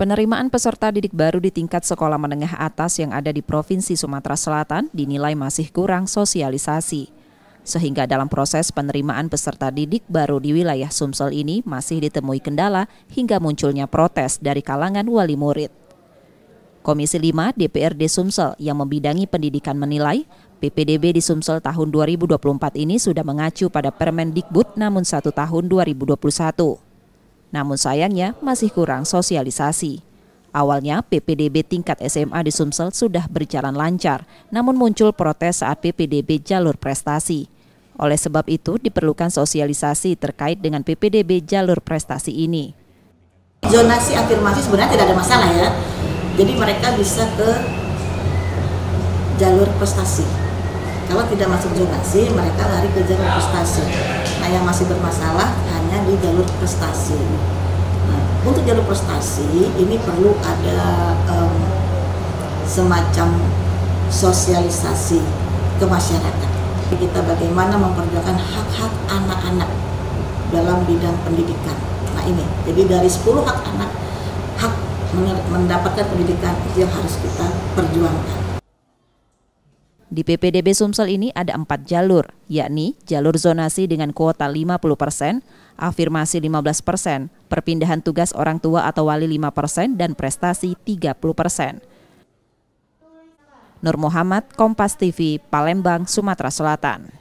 Penerimaan peserta didik baru di tingkat sekolah menengah atas yang ada di Provinsi Sumatera Selatan dinilai masih kurang sosialisasi. Sehingga dalam proses penerimaan peserta didik baru di wilayah Sumsel ini masih ditemui kendala hingga munculnya protes dari kalangan wali murid. Komisi 5 DPRD Sumsel yang membidangi pendidikan menilai PPDB di Sumsel tahun 2024 ini sudah mengacu pada Permendikbud namun 1 tahun 2021. Namun sayangnya masih kurang sosialisasi. Awalnya PPDB tingkat SMA di Sumsel sudah berjalan lancar, namun muncul protes saat PPDB jalur prestasi. Oleh sebab itu diperlukan sosialisasi terkait dengan PPDB jalur prestasi ini. Zonasi afirmasi sebenarnya tidak ada masalah ya. Jadi mereka bisa ke jalur prestasi. Kalau tidak masuk zonasi, mereka lari ke jalur prestasi. Nah, yang masih bermasalah hanya di jalur prestasi. Nah, untuk jalur prestasi ini perlu ada semacam sosialisasi ke masyarakat. Kita bagaimana memperjuangkan hak-hak anak-anak dalam bidang pendidikan. Nah ini, jadi dari 10 hak anak, hak mendapatkan pendidikan itu yang harus kita perjuangkan. Di PPDB Sumsel ini ada 4 jalur, yakni jalur zonasi dengan kuota 50%, afirmasi 15%, perpindahan tugas orang tua atau wali 5%, dan prestasi 30%. Nur Muhammad, Kompas TV, Palembang, Sumatera Selatan.